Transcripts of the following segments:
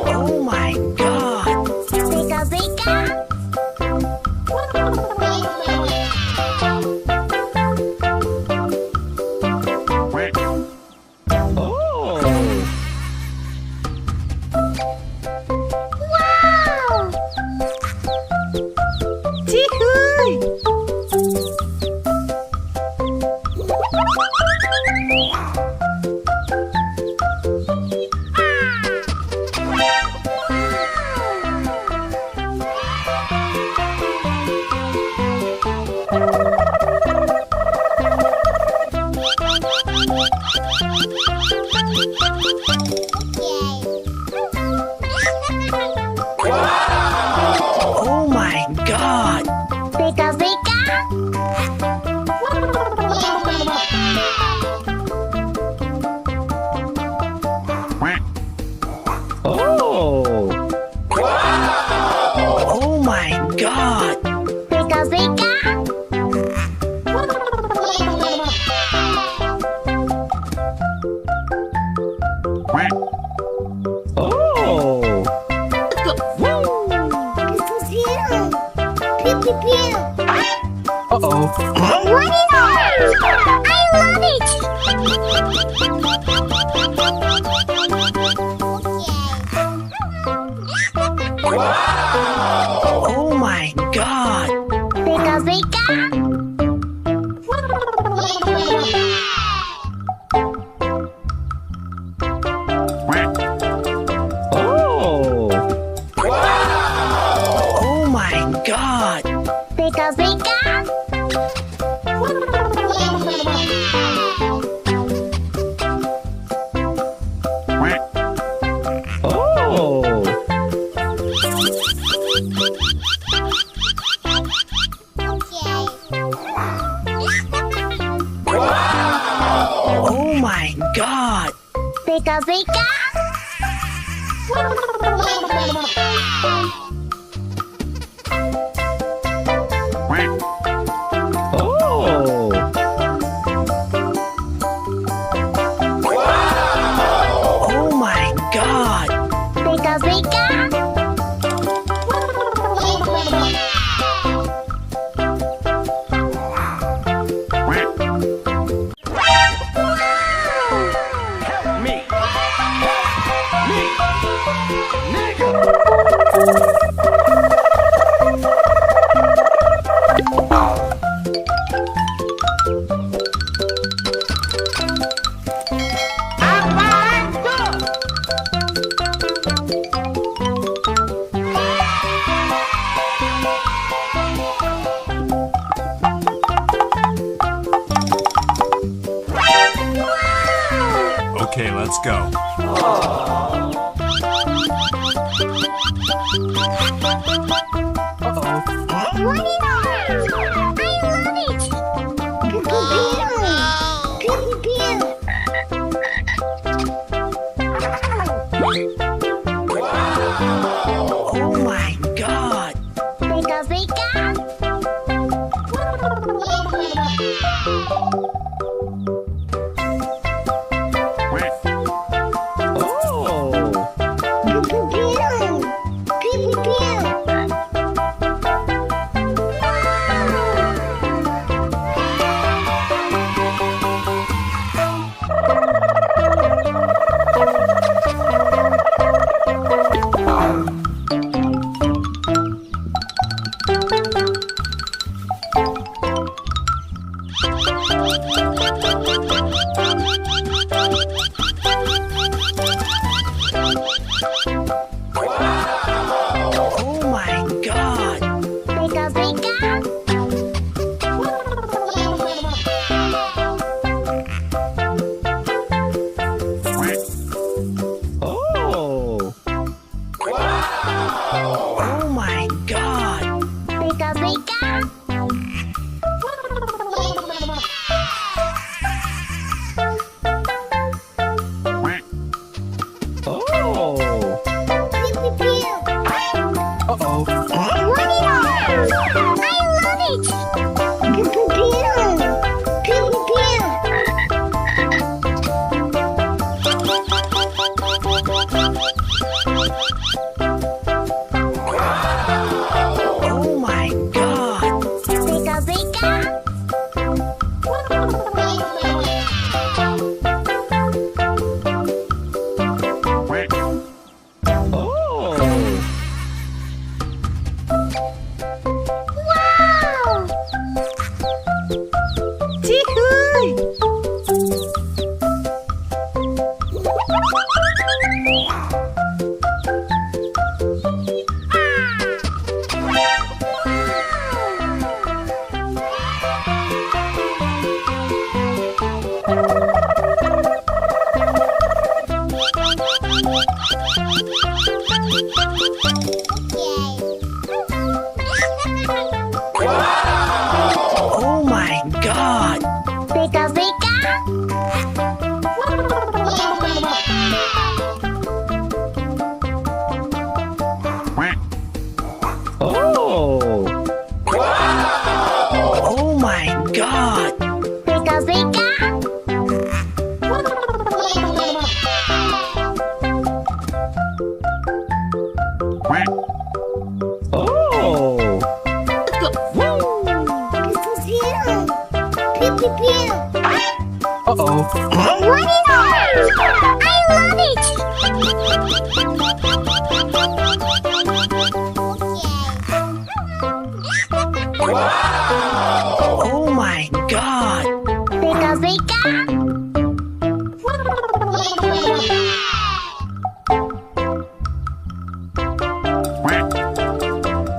Oh my God! Pika pika. Oh! Wow! Tihoy! Oh my God! Pika pika. Oh! Oh my God! Pika pika. Oh! Pew pew pew. Uh-oh! What is that? I love it. Oh my God! Pika pika. Oh! Oh my God! Pika pika. Oh! Oh my God! Pika pika. Oh! Oh my God! Pika pika. Help me! Okay, let's go. What is that? I love it. Pew pew pew. Oh my God! Pika pika. Oh! Pew pew pew. Pew pew pew. Oh my god! Pika pika. Oh! Oh my god! Pika pika. Oh! Pew pew pew. Uh-oh. What is that? I love it. Oh my god! Pika pika.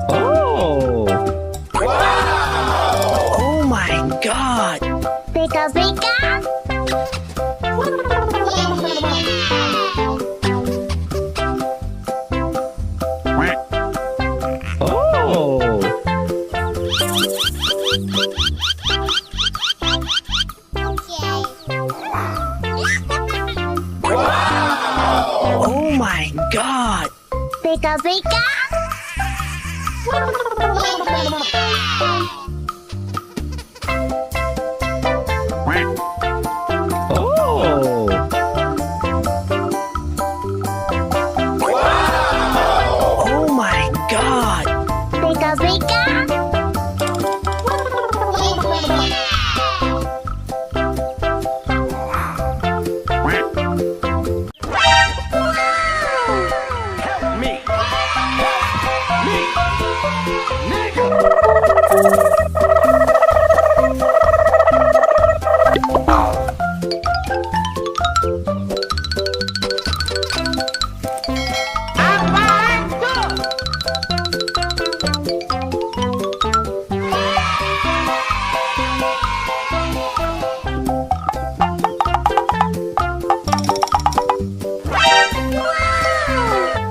Oh! Oh my god! Pika pika. Oh! Oh my god! Pika pika. Oh! Oh my god! Pika pika. Help me! Nigga!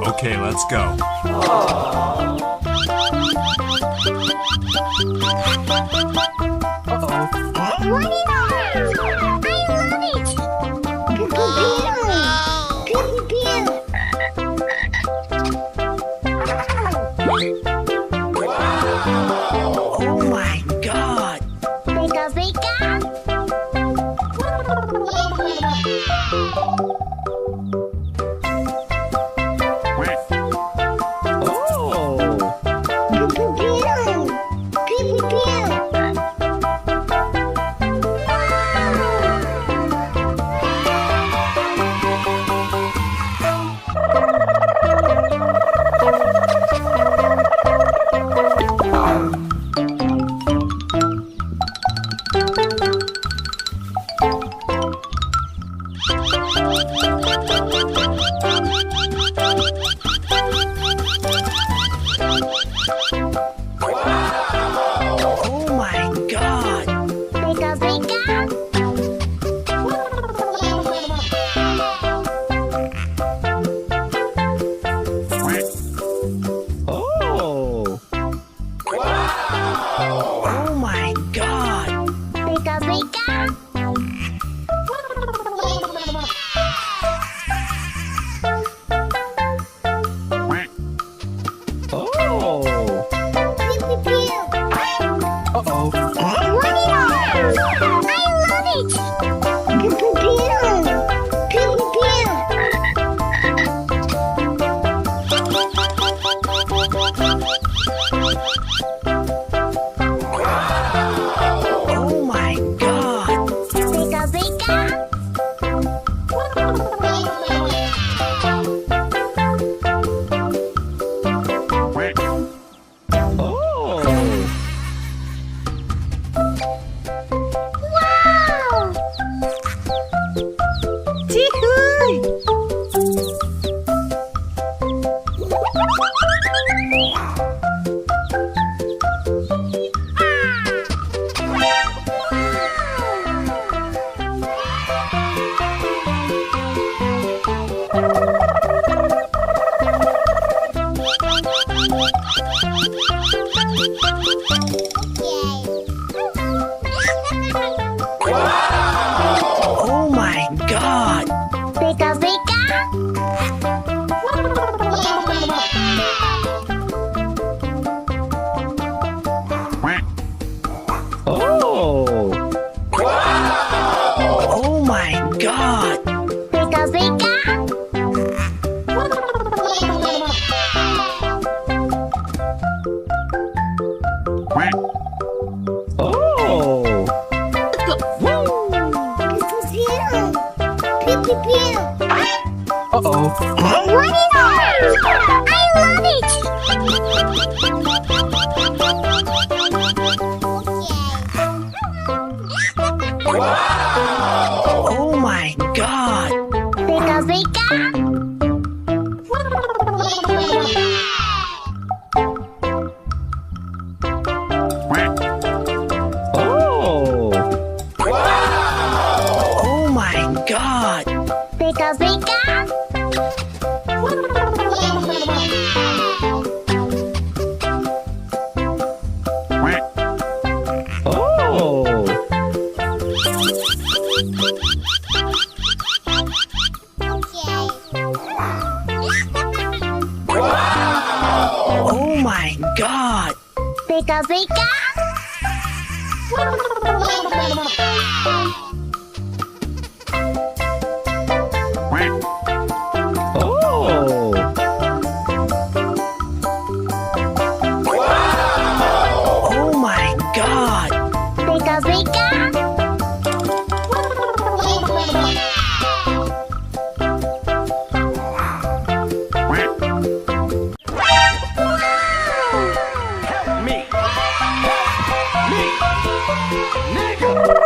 Okay, let's go. What is that? I love it. Pew pew pew. Oh my god! Pika pika. Oh! Pew pew pew. Pew pew pew. Oh my god! Pika pika. Oh! Oh my god! Pika pika. Oh! Pew pew pew. Uh-oh. What is that? I love it. Pew pew pew. Pew pew pew. Oh my god! Pika pika. Oh! Wow. Oh my god! Pika pika. Oh! Oh my god! Pika pika. Oh! Pew pew pew. Uh-oh! What is orange? I love it. Oh my god! Pika pika. Oh! Oh my god! Pika pika. Oh! Oh my god! Pika pika. Oh! Oh my god! Pika pika. Me! Help me! Nigga!